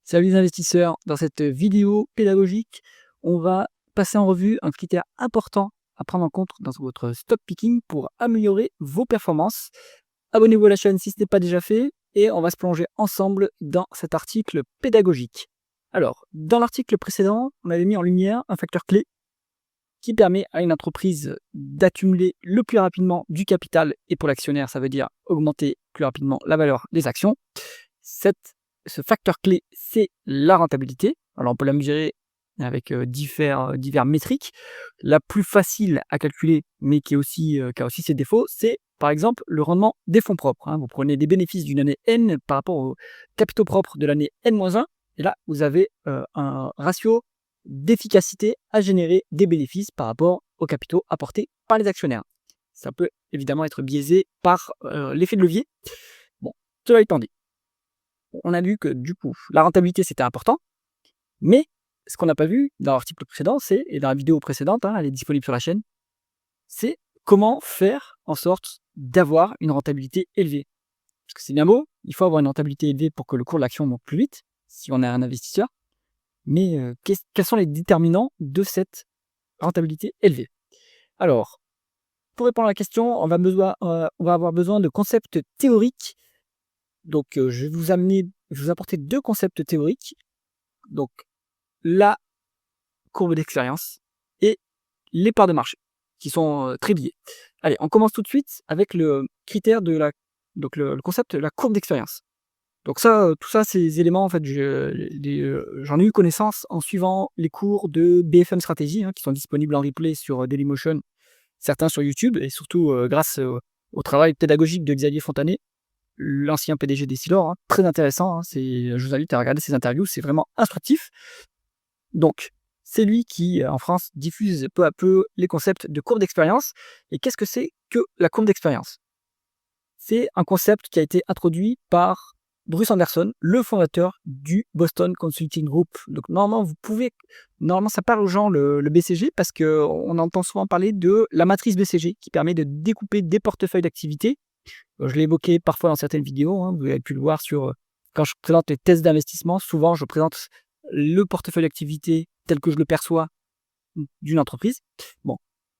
Salut les investisseurs, dans cette vidéo pédagogique, on va passer en revue un critère important à prendre en compte dans votre stock picking pour améliorer vos performances. Abonnez-vous à la chaîne si ce n'est pas déjà fait et on va se plonger ensemble dans cet article pédagogique. Alors, dans l'article précédent, on avait mis en lumière un facteur clé qui permet à une entreprise d'accumuler le plus rapidement du capital, et pour l'actionnaire, ça veut dire augmenter plus rapidement la valeur des actions. Ce facteur clé, c'est la rentabilité. Alors, on peut la mesurer avec divers métriques. La plus facile à calculer, mais qui a aussi ses défauts, c'est par exemple le rendement des fonds propres. Vous prenez les bénéfices d'une année N par rapport aux capitaux propres de l'année N-1, et là, vous avez un ratio d'efficacité à générer des bénéfices par rapport aux capitaux apportés par les actionnaires. Ça peut évidemment être biaisé par l'effet de levier. Bon, cela étant dit, on a vu que du coup, la rentabilité, c'était important, mais ce qu'on n'a pas vu dans l'article précédent, et dans la vidéo précédente, elle est disponible sur la chaîne, c'est comment faire en sorte d'avoir une rentabilité élevée. Parce que c'est bien beau, il faut avoir une rentabilité élevée pour que le cours de l'action monte plus vite, si on est un investisseur, mais quels sont les déterminants de cette rentabilité élevée? Alors, pour répondre à la question, on va avoir besoin de concepts théoriques. Donc, je vais vous apporter deux concepts théoriques. Donc, la courbe d'expérience et les parts de marché, qui sont très liées. Allez, on commence tout de suite avec le critère de donc le concept de la courbe d'expérience. Donc ça, tout ça, ces éléments, en fait, j'en ai eu connaissance en suivant les cours de BFM Stratégie, qui sont disponibles en replay sur Dailymotion, certains sur YouTube, et surtout grâce au travail pédagogique de Xavier Fontanet, l'ancien PDG d'Essilor, très intéressant. Je vous invite à regarder ces interviews, c'est vraiment instructif. Donc, c'est lui qui, en France, diffuse peu à peu les concepts de courbe d'expérience. Et qu'est-ce que c'est que la courbe d'expérience? C'est un concept qui a été introduit par Bruce Anderson, le fondateur du Boston Consulting Group. Donc, normalement, ça parle aux gens le BCG, parce qu'on entend souvent parler de la matrice BCG qui permet de découper des portefeuilles d'activité. Je l'ai évoqué parfois dans certaines vidéos, vous avez pu le voir quand je présente les tests d'investissement. Souvent, je présente le portefeuille d'activité tel que je le perçois d'une entreprise. Bon,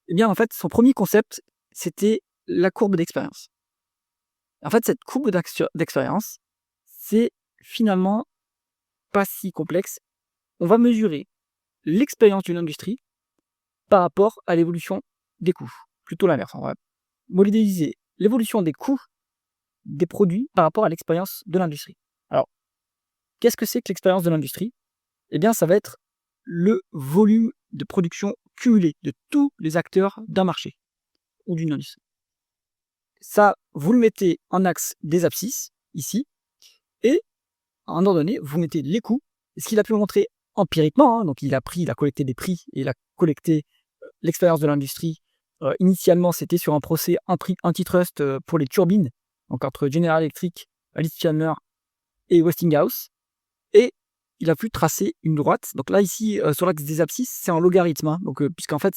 eh bien, en fait, son premier concept, c'était la courbe d'expérience. En fait, cette courbe d'expérience, c'est finalement pas si complexe. On va mesurer l'expérience d'une industrie par rapport à l'évolution des coûts. Plutôt l'inverse. On va modéliser l'évolution des coûts des produits par rapport à l'expérience de l'industrie. Alors, qu'est-ce que c'est que l'expérience de l'industrie? Eh bien, ça va être le volume de production cumulé de tous les acteurs d'un marché ou d'une industrie. Ça, vous le mettez en axe des abscisses, ici, et à un moment donné, vous mettez les coûts. Et ce qu'il a pu montrer empiriquement, donc il a collecté des prix et il a collecté l'expérience de l'industrie. Initialement, c'était sur un procès antitrust pour les turbines, donc entre General Electric, Alice Chalmers et Westinghouse. Et il a pu tracer une droite. Donc là, ici, sur l'axe des abscisses, c'est en logarithme. Donc, puisqu'en fait,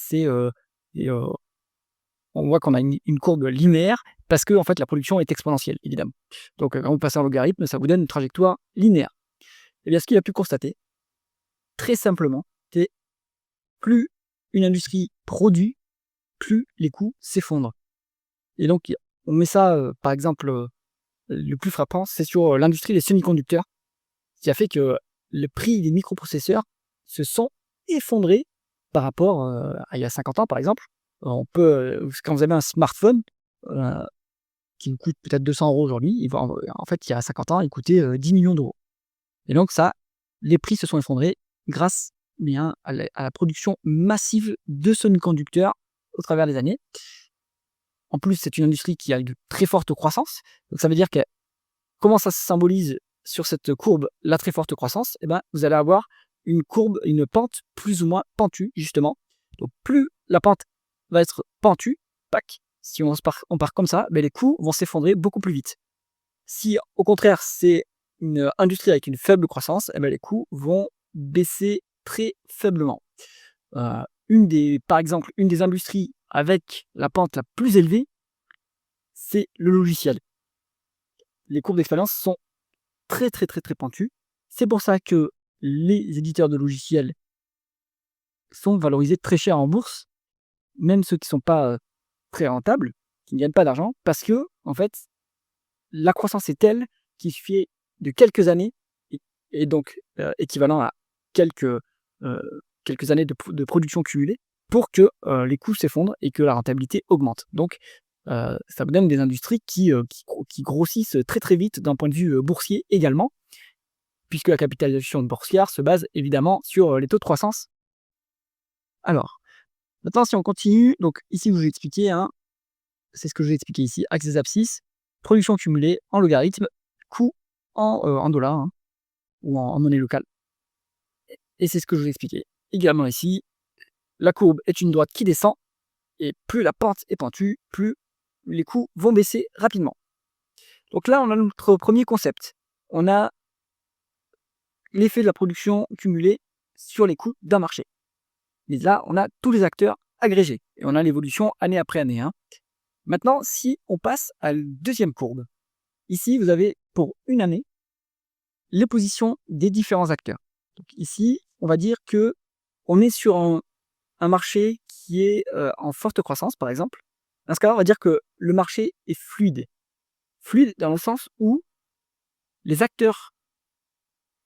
on voit qu'on a une courbe linéaire, parce que en fait, la production est exponentielle, évidemment. Donc, quand vous passez en logarithme, ça vous donne une trajectoire linéaire. Et bien, ce qu'il a pu constater, très simplement, c'est plus une industrie produit, plus les coûts s'effondrent. Et donc, on met ça, par exemple, le plus frappant, c'est sur l'industrie des semi-conducteurs, qui a fait que le prix des microprocesseurs se sont effondrés par rapport à il y a 50 ans, par exemple. Quand vous avez un smartphone qui vous coûte peut-être 200 € aujourd'hui, en fait, il y a 50 ans, il coûtait 10 millions d'euros. Et donc ça, les prix se sont effondrés grâce à la production massive de semi-conducteurs au travers des années. En plus, c'est une industrie qui a une très forte croissance. Donc ça veut dire que comment ça se symbolise sur cette courbe, la très forte croissance? Eh ben, vous allez avoir une pente plus ou moins pentue, justement. Donc plus la pente va être pentue, si on part comme ça, les coûts vont s'effondrer beaucoup plus vite. Si au contraire c'est une industrie avec une faible croissance, les coûts vont baisser très faiblement. Par exemple, une des industries avec la pente la plus élevée, c'est le logiciel. Les courbes d'expérience sont très très très très pentues. C'est pour ça que les éditeurs de logiciels sont valorisés très cher en bourse, même ceux qui ne sont pas très rentables, qui ne gagnent pas d'argent, parce que en fait, la croissance est telle qu'il suffit de quelques années, et donc équivalent à quelques, quelques années de production cumulée, pour que les coûts s'effondrent et que la rentabilité augmente. Donc ça vous donne des industries qui grossissent très très vite d'un point de vue boursier également, puisque la capitalisation boursière se base évidemment sur les taux de croissance. Alors, maintenant si on continue, donc ici je vous ai expliqué, hein, c'est ce que je vous ai expliqué ici, axe des abscisses, production cumulée en logarithme, coût en dollars, hein, ou en monnaie locale. Et c'est ce que je vous ai expliqué également ici. La courbe est une droite qui descend, et plus la pente est pentue, plus les coûts vont baisser rapidement. Donc là, on a notre premier concept. On a l'effet de la production cumulée sur les coûts d'un marché. Et là, on a tous les acteurs agrégés, et on a l'évolution année après année, hein. Maintenant, si on passe à la deuxième courbe, ici, vous avez pour une année les positions des différents acteurs. Donc ici, on va dire que on est sur un marché qui est en forte croissance, par exemple. Dans ce cas-là, on va dire que le marché est fluide. Fluide dans le sens où les acteurs,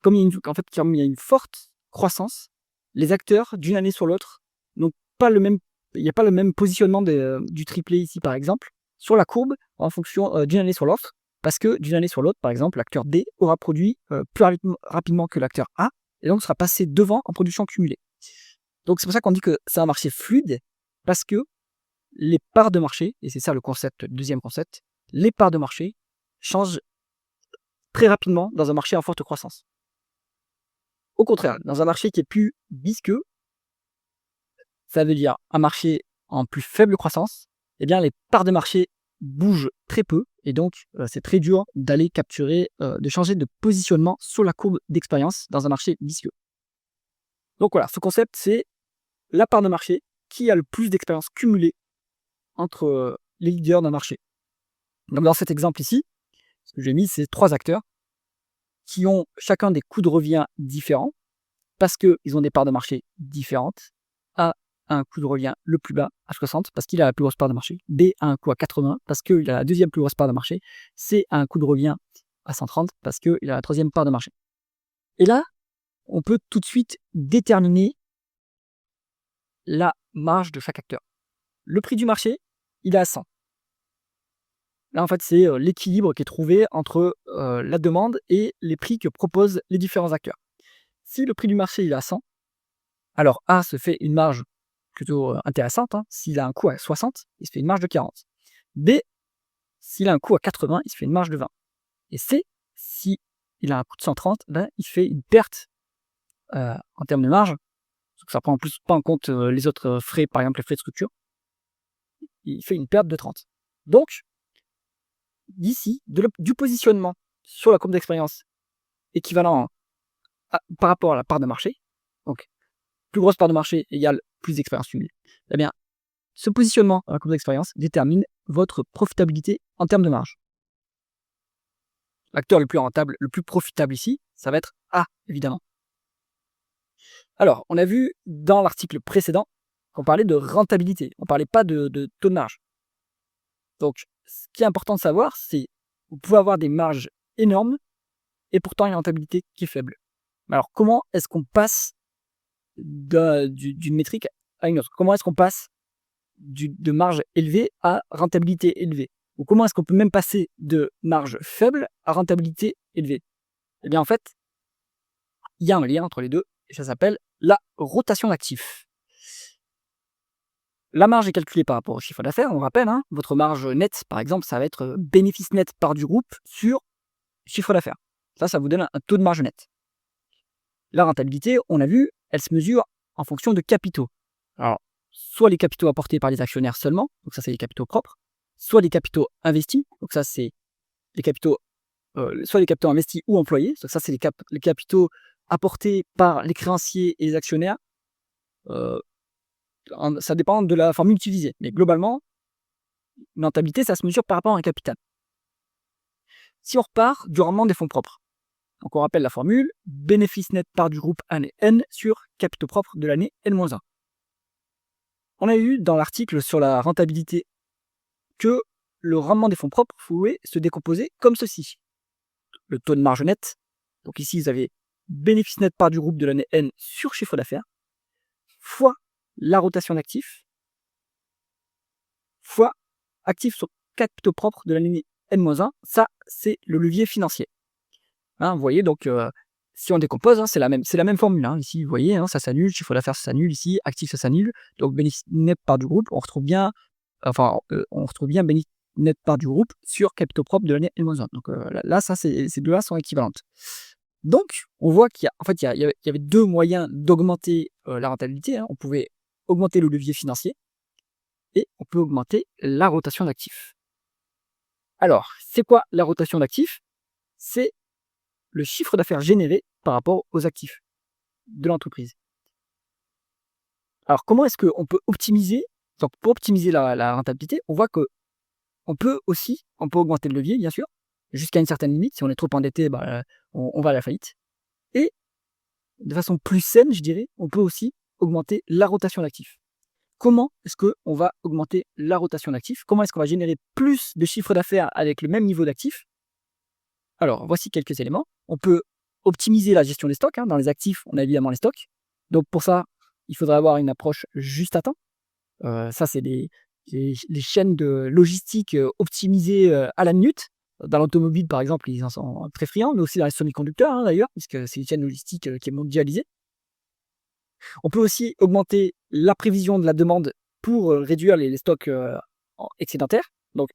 comme il y a une forte croissance, les acteurs, d'une année sur l'autre, n'ont pas le même, il n'y a pas le même positionnement du triplé ici, par exemple, sur la courbe, en fonction d'une année sur l'autre, parce que d'une année sur l'autre, par exemple, l'acteur D aura produit plus rapidement que l'acteur A, et donc sera passé devant en production cumulée. Donc c'est pour ça qu'on dit que c'est un marché fluide, parce que les parts de marché, et c'est ça le concept, le deuxième concept, les parts de marché changent très rapidement dans un marché en forte croissance. Au contraire, dans un marché qui est plus visqueux, ça veut dire un marché en plus faible croissance, eh bien les parts de marché bougent très peu, et donc c'est très dur d'aller capturer, de changer de positionnement sur la courbe d'expérience dans un marché visqueux. Donc voilà, ce concept, c'est la part de marché qui a le plus d'expérience cumulée entre les leaders d'un marché. Donc dans cet exemple ici, ce que j'ai mis, c'est 3 acteurs qui ont chacun des coûts de revient différents, parce qu'ils ont des parts de marché différentes. A a un coût de revient le plus bas à 60 parce qu'il a la plus grosse part de marché. B a un coût à 80 parce qu'il a la deuxième plus grosse part de marché. C a un coût de revient à 130 parce qu'il a la troisième part de marché. Et là, on peut tout de suite déterminer la marge de chaque acteur. Le prix du marché, il est à 100. Là, en fait, c'est l'équilibre qui est trouvé entre la demande et les prix que proposent les différents acteurs. Si le prix du marché il est à 100, alors A se fait une marge plutôt intéressante, hein. S'il a un coût à 60, il se fait une marge de 40. B, s'il a un coût à 80, il se fait une marge de 20. Et C, s'il a un coût de 130, ben, il fait une perte en termes de marge. Ça prend en plus pas en compte les autres frais, par exemple les frais de structure. Il fait une perte de 30. Donc, d'ici, du positionnement sur la courbe d'expérience équivalent par rapport à la part de marché, donc plus grosse part de marché égale plus d'expérience cumulée, eh bien, ce positionnement à la courbe d'expérience détermine votre profitabilité en termes de marge. L'acteur le plus rentable, le plus profitable ici, ça va être A, évidemment. Alors, on a vu dans l'article précédent qu'on parlait de rentabilité, on ne parlait pas de taux de marge. Donc, ce qui est important de savoir, c'est que vous pouvez avoir des marges énormes et pourtant une rentabilité qui est faible. Alors, comment est-ce qu'on passe d'une métrique à une autre? Comment est-ce qu'on passe de marge élevée à rentabilité élevée? Ou comment est-ce qu'on peut même passer de marge faible à rentabilité élevée? Eh bien, en fait, il y a un lien entre les deux, et ça s'appelle la rotation d'actifs. La marge est calculée par rapport au chiffre d'affaires, on rappelle, hein, votre marge nette, par exemple, ça va être bénéfice net par du groupe sur chiffre d'affaires. Ça vous donne un taux de marge nette. La rentabilité, on a vu, elle se mesure en fonction de capitaux. Alors, soit les capitaux apportés par les actionnaires seulement, donc ça c'est les capitaux propres, soit les capitaux investis, donc ça c'est les capitaux, soit les capitaux investis ou employés, donc ça c'est les capitaux apportés par les créanciers et les actionnaires. Ça dépend de la formule utilisée, mais globalement, une rentabilité, ça se mesure par rapport à un capital. Si on repart du rendement des fonds propres, Donc on rappelle la formule, bénéfice net part du groupe année N sur capitaux propres de l'année N-1. On a eu dans l'article sur la rentabilité que le rendement des fonds propres pouvait se décomposer comme ceci. Le taux de marge net, donc ici vous avez bénéfice net part du groupe de l'année N sur chiffre d'affaires, fois la rotation d'actifs, fois actifs sur capitaux propres de l'année N-1, ça c'est le levier financier. Hein, vous voyez, donc si on décompose, hein, c'est la même formule. Hein. Ici, vous voyez, hein, ça s'annule, chiffre d'affaires ça s'annule, ici, actif ça s'annule. Donc bénéfice net part du groupe, on retrouve bien bénéfice net part du groupe sur capitaux propres de l'année N-1. Donc là, ça, ces deux-là sont équivalentes. Donc, on voit qu'il y avait deux moyens d'augmenter la rentabilité. Hein. On pouvait augmenter le levier financier et on peut augmenter la rotation d'actifs. Alors, c'est quoi la rotation d'actifs? C'est le chiffre d'affaires généré par rapport aux actifs de l'entreprise. Alors, comment est-ce qu'on peut optimiser? Donc, pour optimiser la rentabilité, on voit que on peut augmenter le levier, bien sûr, jusqu'à une certaine limite. Si on est trop endetté, on va à la faillite. Et de façon plus saine, je dirais, on peut aussi augmenter la rotation d'actifs. Comment est-ce qu'on va augmenter la rotation d'actifs? Comment est-ce qu'on va générer plus de chiffre d'affaires avec le même niveau d'actifs? Alors, voici quelques éléments. On peut optimiser la gestion des stocks. Hein. Dans les actifs, on a évidemment les stocks. Donc, pour ça, il faudrait avoir une approche juste à temps. Ça, c'est les chaînes de logistique optimisées à la minute. Dans l'automobile, par exemple, ils en sont très friands, mais aussi dans les semi-conducteurs, hein, d'ailleurs, puisque c'est une chaîne logistique qui est mondialisée. On peut aussi augmenter la prévision de la demande pour réduire les stocks excédentaires. Donc,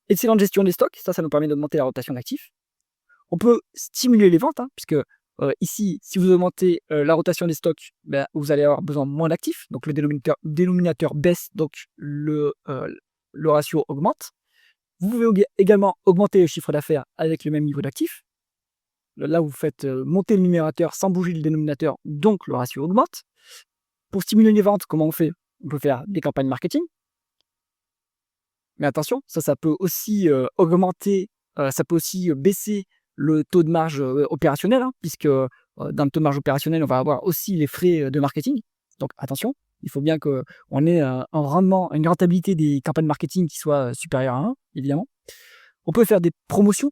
excellente gestion des stocks, ça nous permet d'augmenter la rotation d'actifs. On peut stimuler les ventes, hein, puisque ici, si vous augmentez la rotation des stocks, vous allez avoir besoin de moins d'actifs. Donc le dénominateur baisse, donc le ratio augmente. Vous pouvez également augmenter le chiffre d'affaires avec le même niveau d'actifs. Là, vous faites monter le numérateur sans bouger le dénominateur, donc le ratio augmente. Pour stimuler les ventes, comment on fait? On peut faire des campagnes marketing. Mais attention, ça peut aussi augmenter, ça peut aussi baisser le taux de marge opérationnel, hein, puisque dans le taux de marge opérationnel, on va avoir aussi les frais de marketing. Donc attention, il faut bien qu'on ait un rendement, une rentabilité des campagnes marketing qui soit supérieure à 1, évidemment. On peut faire des promotions.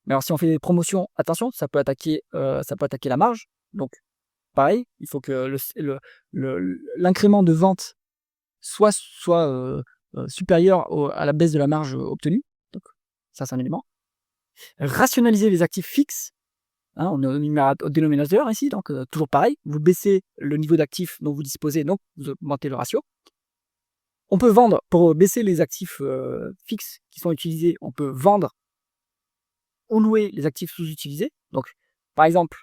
Mais alors si on fait des promotions, attention, ça peut attaquer la marge. Donc pareil, il faut que l'incrément de vente soit supérieur à la baisse de la marge obtenue. Donc ça, c'est un élément. Rationaliser les actifs fixes. Hein, on est au dénominateur ici, donc toujours pareil. Vous baissez le niveau d'actifs dont vous disposez, donc vous augmentez le ratio. On peut vendre, pour baisser les actifs fixes qui sont utilisés, on peut vendre ou louer les actifs sous-utilisés. Donc, par exemple,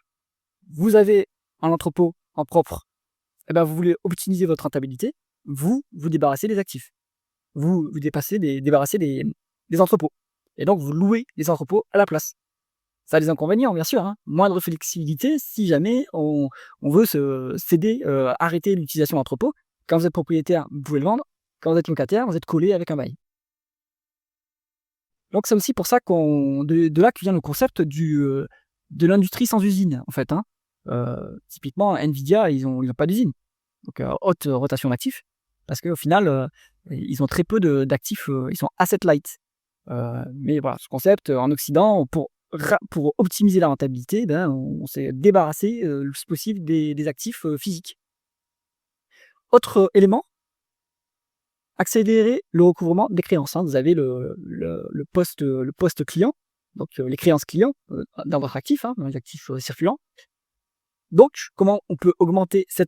vous avez un entrepôt en propre, vous voulez optimiser votre rentabilité, vous débarrassez des actifs. Vous débarrassez des entrepôts. Et donc, vous louez les entrepôts à la place. Ça a des inconvénients, bien sûr. Hein. Moindre flexibilité si jamais on veut se céder, arrêter l'utilisation d'entrepôts. Quand vous êtes propriétaire, vous pouvez le vendre. Quand vous êtes locataire, vous êtes collé avec un bail. Donc, c'est aussi pour ça de là que vient le concept de l'industrie sans usine, en fait. Hein. Typiquement, Nvidia, ils ont pas d'usine. Donc, haute rotation d'actifs. Parce qu'au final, ils ont très peu d'actifs, ils sont asset light. Mais voilà, ce concept, en Occident, pour optimiser la rentabilité, on s'est débarrassé le plus possible des actifs physiques. Autre élément, accélérer le recouvrement des créances. Hein. Vous avez le poste client, donc les créances clients dans votre actif, hein, dans les actifs circulants. Donc, comment on peut augmenter ce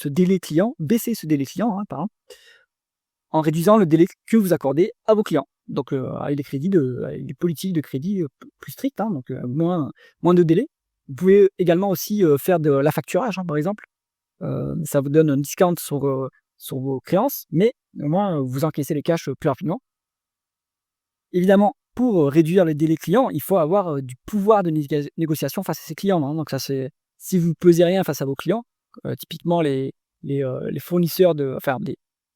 délai client, baisser ce délai client, hein, pardon, en réduisant le délai que vous accordez à vos clients. Donc, avec des politiques de crédit plus strictes, hein, donc moins de délai. Vous pouvez également aussi faire de l'affacturage, hein, par exemple. Ça vous donne un discount sur vos créances, mais au moins vous encaissez les cash plus rapidement. Évidemment, pour réduire les délais clients, il faut avoir du pouvoir de négociation face à ses clients. Hein. Donc ça, c'est si vous ne pesez rien face à vos clients, typiquement les fournisseurs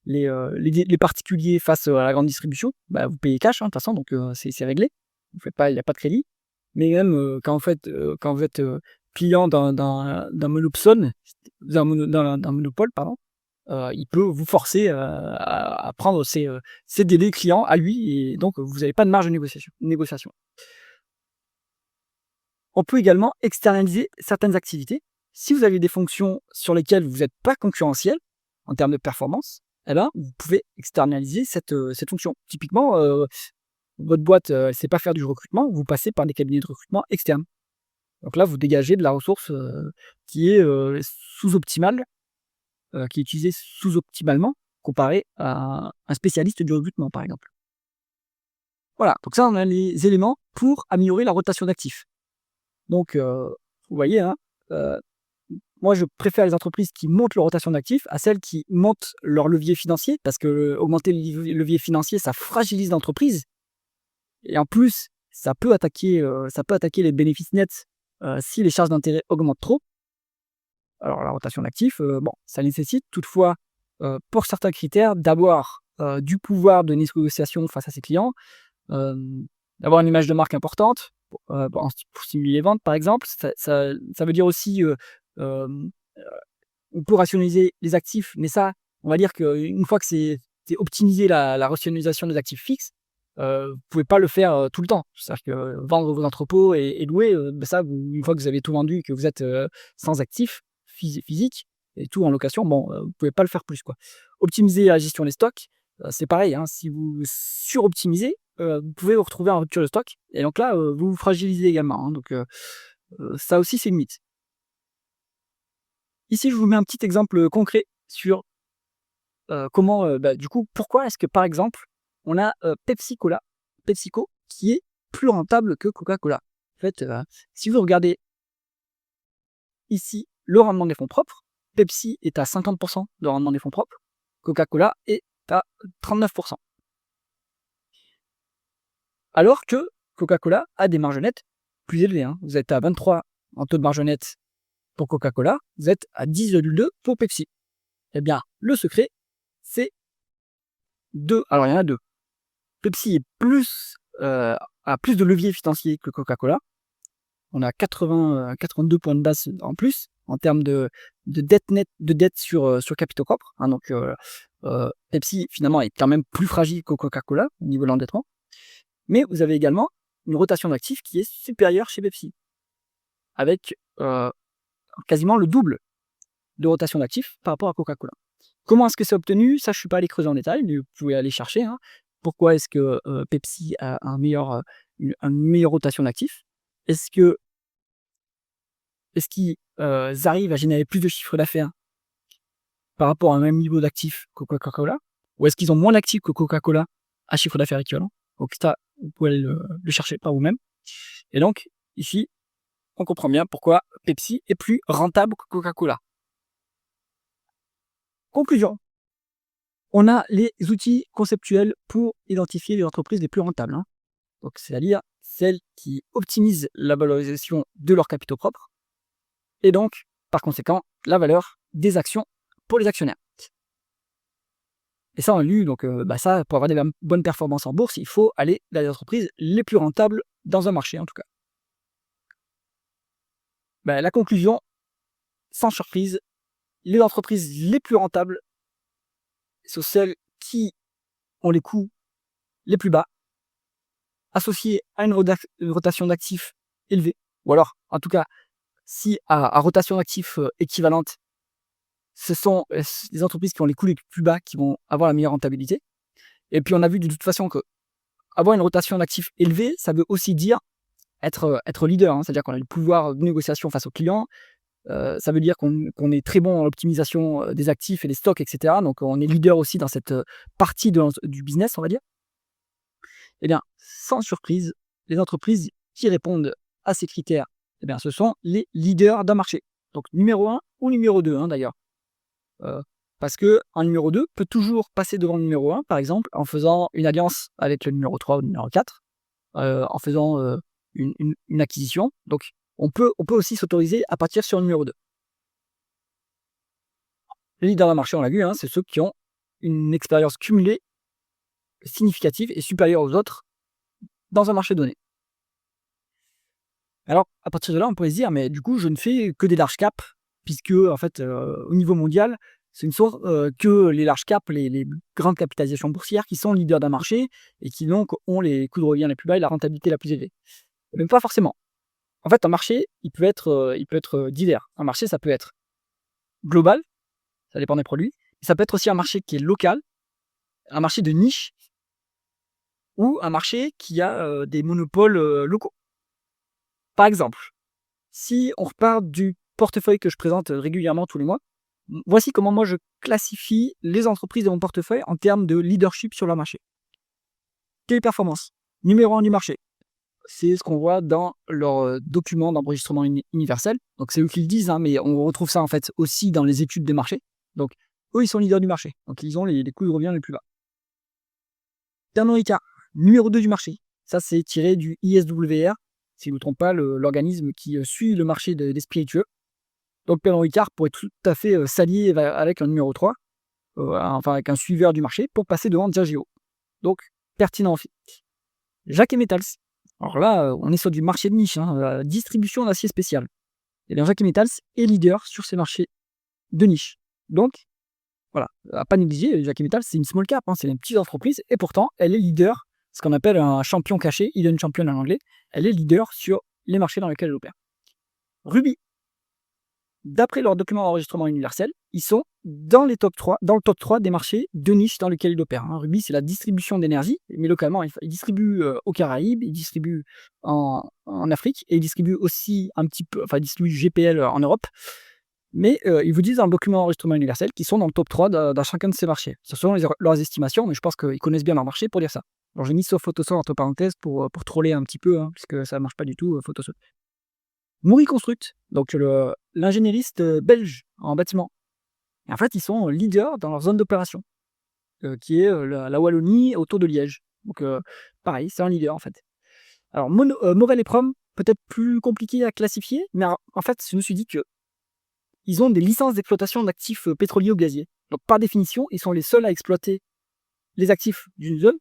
les particuliers face à la grande distribution, vous payez cash, hein, de toute façon, donc c'est réglé. Il n'y a pas de crédit. mais même quand vous êtes client d'un monopsone, d'un monopole, pardon, il peut vous forcer à prendre ses délais clients à lui et donc vous n'avez pas de marge de négociation. On peut également externaliser certaines activités. Si vous avez des fonctions sur lesquelles vous n'êtes pas concurrentiel en termes de performance, eh ben, vous pouvez externaliser cette fonction. Typiquement, votre boîte ne sait pas faire du recrutement, vous passez par des cabinets de recrutement externes. Donc là, vous dégagez de la ressource qui est sous-optimale, qui est utilisée sous-optimalement comparé à un spécialiste du recrutement, par exemple. Voilà, donc ça, on a les éléments pour améliorer la rotation d'actifs. Donc, vous voyez, hein, moi, je préfère les entreprises qui montent leur rotation d'actifs à celles qui montent leur levier financier, parce que augmenter le levier financier, ça fragilise l'entreprise. Et en plus, ça peut attaquer les bénéfices nets si les charges d'intérêt augmentent trop. Alors, la rotation d'actifs, bon, ça nécessite toutefois, pour certains critères, d'avoir du pouvoir de négociation face à ses clients, d'avoir une image de marque importante pour stimuler les ventes, par exemple. Ça veut dire aussi, on peut rationaliser les actifs, mais ça, on va dire qu'une fois que c'est optimisé la rationalisation des actifs fixes, vous pouvez pas le faire tout le temps. C'est-à-dire que vendre vos entrepôts et louer, ça, une fois que vous avez tout vendu et que vous êtes sans actifs physiques et tout en location, bon, vous pouvez pas le faire plus, quoi. Optimiser la gestion des stocks, c'est pareil, hein, si vous suroptimisez, vous pouvez vous retrouver en rupture de stock et donc là, vous vous fragilisez également, hein, donc ça aussi, c'est une mythe. Ici, je vous mets un petit exemple concret sur comment, du coup, pourquoi est-ce que, par exemple, on a PepsiCo qui est plus rentable que Coca-Cola. En fait, si vous regardez ici le rendement des fonds propres, Pepsi est à 50% de rendement des fonds propres, Coca-Cola est à 39%. Alors que Coca-Cola a des marges nettes plus élevées, hein. Vous êtes à 23 en taux de marge nette pour Coca-Cola, vous êtes à 10,2 pour Pepsi. Eh bien, le secret, c'est alors il y en a 2. Pepsi a plus de levier financier que Coca-Cola. On a 82 points de base en plus en termes de dette nette, de dette sur capitaux propres, hein, donc Pepsi finalement est quand même plus fragile que Coca-Cola au niveau de l'endettement. Mais vous avez également une rotation d'actifs qui est supérieure chez Pepsi, avec quasiment le double de rotation d'actifs par rapport à Coca-Cola. Comment est-ce que c'est obtenu? Ça, je ne suis pas allé creuser en détail, mais vous pouvez aller chercher, hein. Pourquoi est-ce que Pepsi a une meilleure rotation d'actifs? Est-ce que est-ce qu'ils arrivent à générer plus de chiffre d'affaires par rapport à un même niveau d'actifs que Coca-Cola? Ou est-ce qu'ils ont moins d'actifs que Coca-Cola à chiffre d'affaires équivalent? Donc ça, vous pouvez aller le chercher par vous-même. Et donc, ici, on comprend bien pourquoi Pepsi est plus rentable que Coca-Cola. Conclusion. On a les outils conceptuels pour identifier les entreprises les plus rentables, hein. Donc, c'est-à-dire celles qui optimisent la valorisation de leurs capitaux propres et donc, par conséquent, la valeur des actions pour les actionnaires. Et ça, on a lu, donc ça, pour avoir des bonnes performances en bourse, il faut aller dans les entreprises les plus rentables dans un marché, en tout cas. La conclusion, sans surprise, les entreprises les plus rentables sont celles qui ont les coûts les plus bas, associés à une rotation d'actifs élevée, ou alors, en tout cas, si à rotation d'actifs équivalente, ce sont les entreprises qui ont les coûts les plus bas qui vont avoir la meilleure rentabilité. Et puis, on a vu de toute façon que avoir une rotation d'actifs élevée, ça veut aussi dire être leader, hein. C'est-à-dire qu'on a le pouvoir de négociation face aux clients. Ça veut dire qu'on est très bon en l'optimisation des actifs et des stocks, etc. Donc, on est leader aussi dans cette partie du business, on va dire. Eh bien, sans surprise, les entreprises qui répondent à ces critères, eh bien, ce sont les leaders d'un marché. Donc, numéro 1 ou numéro 2, hein, d'ailleurs. Parce qu'un numéro 2 peut toujours passer devant le numéro 1, par exemple, en faisant une alliance avec le numéro 3 ou le numéro 4, en faisant une acquisition. Donc, on peut aussi s'autoriser à partir sur le numéro 2. Les leaders d'un marché, on l'a vu, hein, c'est ceux qui ont une expérience cumulée significative et supérieure aux autres dans un marché donné. Alors, à partir de là, on pourrait se dire: «Mais du coup, je ne fais que des large caps», puisque en fait, au niveau mondial, ce ne sont, que les large caps, les grandes capitalisations boursières qui sont leaders d'un marché et qui donc ont les coûts de revient les plus bas et la rentabilité la plus élevée. Mais pas forcément. En fait, un marché, il peut être divers. Un marché, ça peut être global, ça dépend des produits. Ça peut être aussi un marché qui est local, un marché de niche ou un marché qui a, des monopoles, locaux. Par exemple, si on repart du portefeuille que je présente, régulièrement tous les mois, voici comment moi je classifie les entreprises de mon portefeuille en termes de leadership sur leur marché. Téléperformance, numéro 1 du marché. C'est ce qu'on voit dans leur, document d'enregistrement universel. Donc c'est eux qui le disent, hein, mais on retrouve ça en fait aussi dans les études des marchés. Donc eux, ils sont leaders du marché. Donc ils ont les coûts de revient les plus bas. Pernod Ricard, numéro 2 du marché. Ça, c'est tiré du ISWR, si je ne me trompe pas, l'organisme qui, suit le marché des spiritueux. Donc Pernod Ricard pourrait tout à fait, s'allier avec un numéro 3, enfin avec un suiveur du marché pour passer devant Diageo. Donc pertinent aussi. Jacques Metals. Alors là, on est sur du marché de niche, hein, distribution d'acier spécial. Et bien Jacques Metals est leader sur ces marchés de niche. Donc voilà, à pas négliger, Jacques Metals, c'est une small cap, hein, c'est une petite entreprise et pourtant elle est leader, ce qu'on appelle un champion caché, hidden champion en anglais. Elle est leader sur les marchés dans lesquels elle opère. Ruby, d'après leur document d'enregistrement universel, ils sont dans le top 3 des marchés de niche dans lesquels ils opèrent, hein. Ruby, c'est la distribution d'énergie, mais localement, ils distribuent, aux Caraïbes, ils distribuent en Afrique et ils distribuent aussi un petit peu, enfin, ils distribuent GPL en Europe. Mais, ils vous disent dans le document d'enregistrement universel qu'ils sont dans le top 3 dans chacun de ces marchés. Ce sont leurs estimations, mais je pense qu'ils connaissent bien leur marché pour dire ça. Alors j'ai mis sur Photosol entre parenthèses pour troller un petit peu, hein, puisque ça ne marche pas du tout, Photosol. Mouri Construct, donc l'ingénieriste, belge en bâtiment. Et en fait, ils sont leaders dans leur zone d'opération, qui est, la Wallonie autour de Liège. Donc, pareil, c'est un leader en fait. Alors Morel et Prom, peut-être plus compliqué à classifier, mais en fait, je me suis dit que ils ont des licences d'exploitation d'actifs, pétroliers ou gaziers. Donc par définition, ils sont les seuls à exploiter les actifs d'une zone.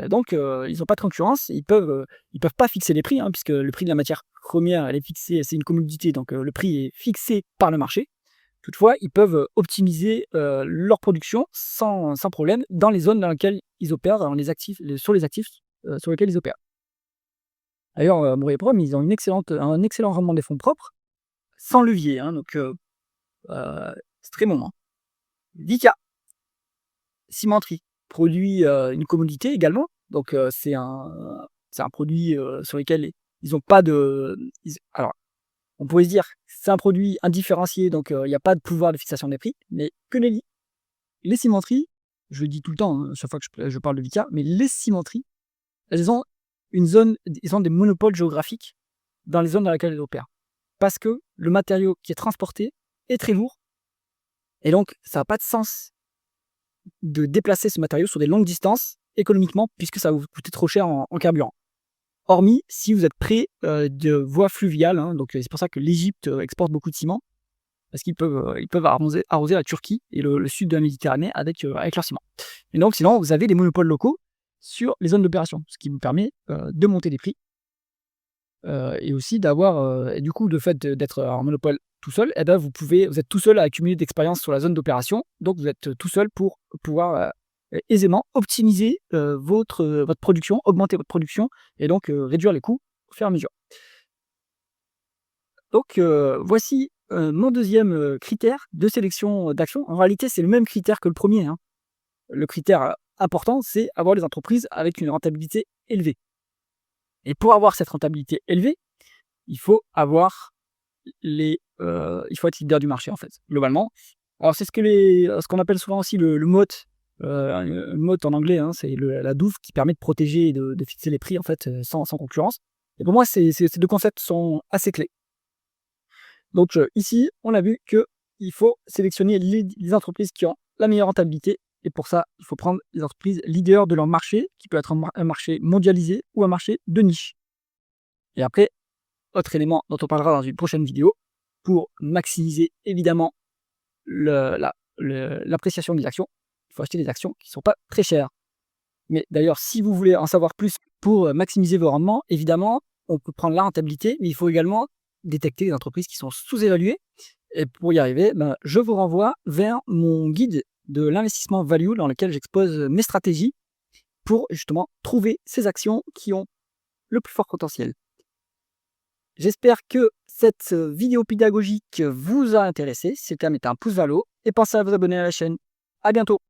Donc ils n'ont pas de concurrence, ils peuvent pas fixer les prix, hein, puisque le prix de la matière première, elle est fixée, c'est une commodité, donc le prix est fixé par le marché. Toutefois, ils peuvent, optimiser, leur production sans problème dans les zones dans lesquelles ils opèrent, dans sur les actifs, sur lesquels ils opèrent. D'ailleurs, Bouygues ils ont un excellent rendement des fonds propres, sans levier, hein, donc c'est très bon, hein. Vicat, cimenterie, produit, une commodité également, donc c'est un produit, sur lequel ils ont pas de alors, on pourrait se dire, c'est un produit indifférencié, donc il y a pas de pouvoir de fixation des prix, mais que nenni. Les cimenteries, je le dis tout le temps, hein, chaque fois que je parle de Vicat, mais les cimenteries, elles ont ils ont des monopoles géographiques dans les zones dans lesquelles elles opèrent. Parce que le matériau qui est transporté est très lourd et donc ça a pas de sens de déplacer ce matériau sur des longues distances économiquement, puisque ça va vous coûter trop cher en carburant. Hormis si vous êtes près, de voies fluviales, hein, donc c'est pour ça que l'Égypte, exporte beaucoup de ciment, parce qu'ils peuvent arroser la Turquie et le sud de la Méditerranée avec leur ciment. Et donc sinon, vous avez des monopoles locaux sur les zones d'opération, ce qui vous permet, de monter les prix, et aussi d'avoir, et du coup, le fait d'être en monopole tout seul, et ben, vous êtes tout seul à accumuler d'expérience sur la zone d'opération, donc vous êtes tout seul pour pouvoir, aisément optimiser, votre production, augmenter votre production et donc réduire les coûts au fur et à mesure. Donc voici, mon deuxième critère de sélection, d'actions. En réalité, c'est le même critère que le premier, hein. Le critère, important, c'est avoir des entreprises avec une rentabilité élevée et pour avoir cette rentabilité élevée, il faut avoir il faut être leader du marché, en fait, globalement. Alors c'est ce qu'on appelle souvent aussi le moat, moat en anglais, hein, c'est la douve qui permet de protéger et de fixer les prix, en fait, sans concurrence. Et pour moi, ces 2 concepts sont assez clés. Donc ici, on a vu qu'il faut sélectionner les entreprises qui ont la meilleure rentabilité et pour ça, il faut prendre les entreprises leaders de leur marché, qui peut être un marché mondialisé ou un marché de niche. Et après, autre élément dont on parlera dans une prochaine vidéo, pour maximiser évidemment l'appréciation des actions, il faut acheter des actions qui ne sont pas très chères. Mais d'ailleurs, si vous voulez en savoir plus pour maximiser vos rendements, évidemment, on peut prendre la rentabilité, mais il faut également détecter les entreprises qui sont sous-évaluées. Et pour y arriver, je vous renvoie vers mon guide de l'investissement value dans lequel j'expose mes stratégies pour justement trouver ces actions qui ont le plus fort potentiel. J'espère que cette vidéo pédagogique vous a intéressé. Si c'est le cas, mettez un pouce vers le haut et pensez à vous abonner à la chaîne. À bientôt.